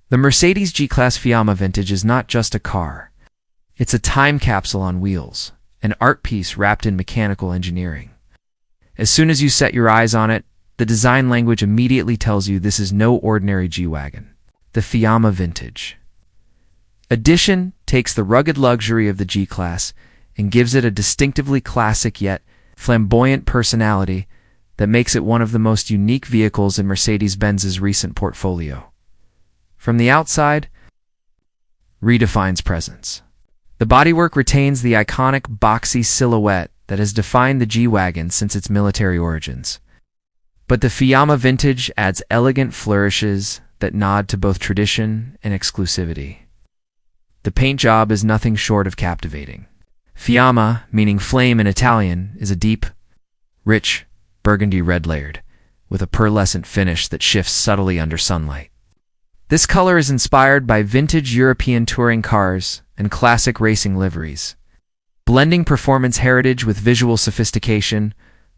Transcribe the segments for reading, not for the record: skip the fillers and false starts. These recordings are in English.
The Mercedes G-Class FIAMMA Vintage is not just a car. It's a time capsule on wheels, an art piece wrapped in mechanical engineering. As soon as you set your eyes on it, the design language immediately tells you this is no ordinary G-Wagon. The FIAMMA Vintage Edition takes the rugged luxury of the G-Class and gives it a distinctively classic yet flamboyant personality that makes it one of the most unique vehicles in Mercedes-Benz's recent portfolio. From the outside, redefines presence. The bodywork retains the iconic boxy silhouette that has defined the G-Wagon since its military origins. But the FIAMMA Vintage adds elegant flourishes that nod to both tradition and exclusivity. The paint job is nothing short of captivating. Fiamma, meaning flame in Italian, is a deep, rich, burgundy red layered, with a pearlescent finish that shifts subtly under sunlight. This color is inspired by vintage European touring cars and classic racing liveries. Blending performance heritage with visual sophistication,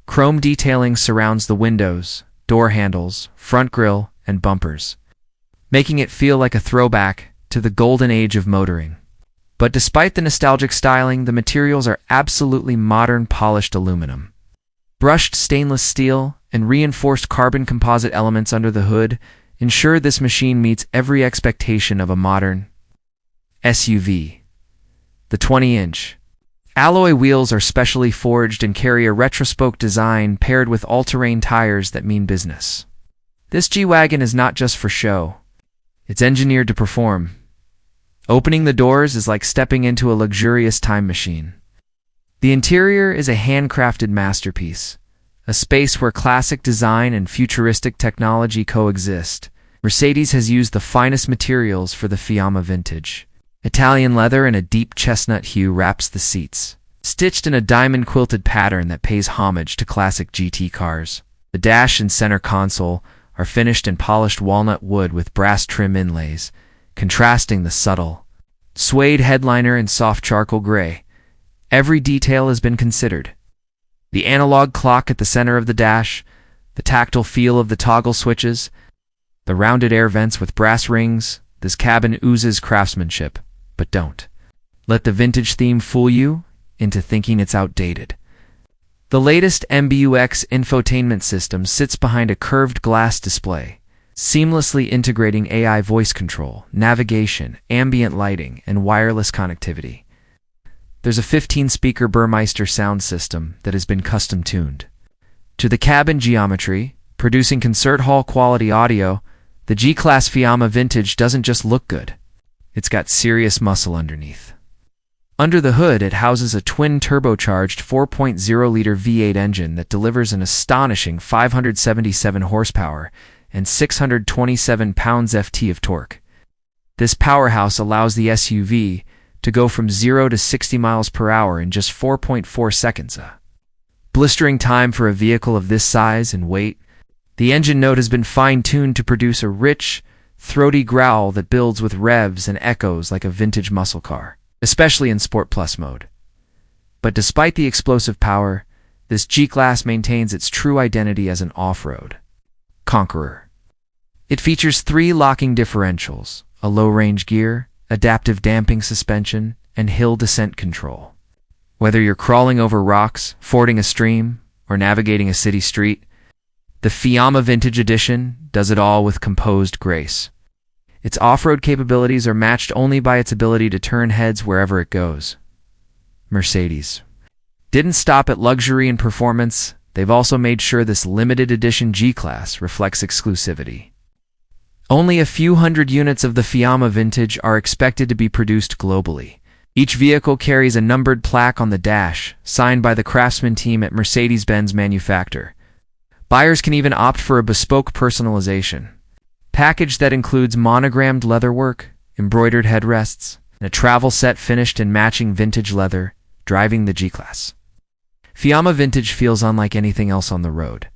chrome detailing surrounds the windows, door handles, front grille, and bumpers, making it feel like a throwback to the golden age of motoring. But despite the nostalgic styling, the materials are absolutely modern polished aluminum. Brushed stainless steel and reinforced carbon composite elements under the hood ensure this machine meets every expectation of a modern SUV. The 20-inch alloy wheels are specially forged and carry a retrospoke design paired with all-terrain tires that mean business. This G-Wagon is not just for show. It's engineered to perform. Opening the doors is like stepping into a luxurious time machine. The interior is a handcrafted masterpiece, a space where classic design and futuristic technology coexist. Mercedes has used the finest materials for the FIAMMA Vintage. Italian leather in a deep chestnut hue wraps the seats, stitched in a diamond-quilted pattern that pays homage to classic GT cars. The dash and center console are finished in polished walnut wood with brass trim inlays, contrasting the subtle suede headliner in soft charcoal gray. Every detail has been considered. The analog clock at the center of the dash, the tactile feel of the toggle switches, the rounded air vents with brass rings. This cabin oozes craftsmanship. But don't let the vintage theme fool you into thinking it's outdated. The latest MBUX infotainment system sits behind a curved glass display, seamlessly integrating AI voice control, navigation, ambient lighting, and wireless connectivity. There's a 15-speaker Burmeister sound system that has been custom-tuned to the cabin geometry, producing concert hall quality audio. The G-Class FIAMMA Vintage doesn't just look good. It's got serious muscle underneath. Under the hood, it houses a twin-turbocharged 4.0-liter V8 engine that delivers an astonishing 577 horsepower and 627 pounds-ft of torque. This powerhouse allows the SUV to go from 0 to 60 miles per hour in just 4.4 seconds. A blistering time for a vehicle of this size and weight. The engine note has been fine-tuned to produce a rich, throaty growl that builds with revs and echoes like a vintage muscle car, especially in Sport Plus mode. But despite the explosive power, this G-Class maintains its true identity as an off-road conqueror. It features 3 locking differentials, a low-range gear, adaptive damping suspension, and hill descent control. Whether you're crawling over rocks, fording a stream, or navigating a city street, the FIAMMA Vintage Edition does it all with composed grace. Its off-road capabilities are matched only by its ability to turn heads wherever it goes. Mercedes didn't stop at luxury and performance. They've also made sure this limited edition G-Class reflects exclusivity. Only a few hundred units of the FIAMMA Vintage are expected to be produced globally. Each vehicle carries a numbered plaque on the dash, signed by the craftsman team at Mercedes-Benz manufacturer. Buyers can even opt for a bespoke personalization package that includes monogrammed leatherwork, embroidered headrests, and a travel set finished in matching vintage leather, driving the G-Class. FIAMMA Vintage feels unlike anything else on the road.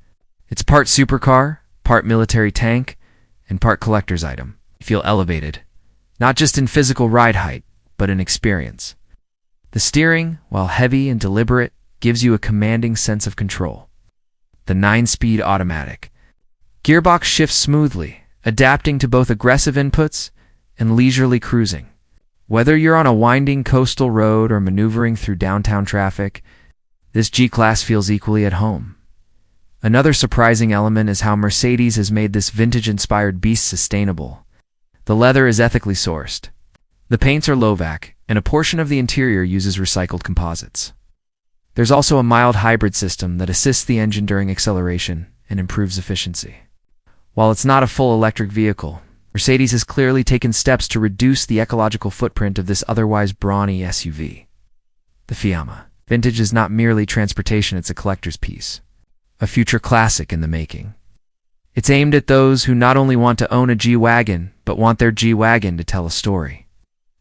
It's part supercar, part military tank, and part collector's item. You feel elevated, not just in physical ride height, but in experience. The steering, while heavy and deliberate, gives you a commanding sense of control. The 9-speed automatic gearbox shifts smoothly, adapting to both aggressive inputs and leisurely cruising. Whether you're on a winding coastal road or maneuvering through downtown traffic, this G-Class feels equally at home. Another surprising element is how Mercedes has made this vintage-inspired beast sustainable. The leather is ethically sourced. The paints are low-vac, and a portion of the interior uses recycled composites. There's also a mild hybrid system that assists the engine during acceleration and improves efficiency. While it's not a full electric vehicle, Mercedes has clearly taken steps to reduce the ecological footprint of this otherwise brawny SUV. The FIAMMA Vintage is not merely transportation, it's a collector's piece, a future classic in the making. It's aimed at those who not only want to own a G-Wagon, but want their G-Wagon to tell a story,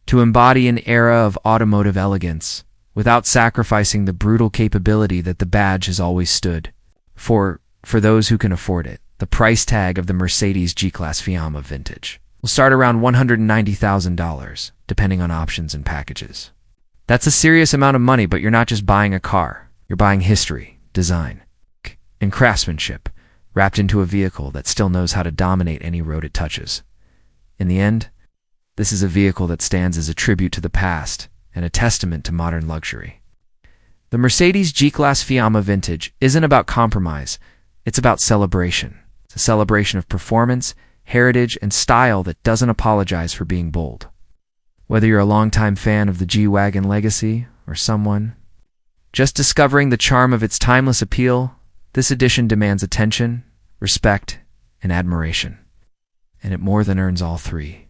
to embody an era of automotive elegance, without sacrificing the brutal capability that the badge has always stood for those who can afford it. The price tag of the Mercedes G-Class FIAMMA Vintage will start around $190,000, depending on options and packages. That's a serious amount of money, but you're not just buying a car. You're buying history, design, and craftsmanship, wrapped into a vehicle that still knows how to dominate any road it touches. In the end, this is a vehicle that stands as a tribute to the past and a testament to modern luxury. The Mercedes G-Class FIAMMA Vintage isn't about compromise, it's about celebration. It's a celebration of performance, heritage, and style that doesn't apologize for being bold. Whether you're a longtime fan of the G-Wagon legacy or someone just discovering the charm of its timeless appeal, this edition demands attention, respect, and admiration. And it more than earns all three.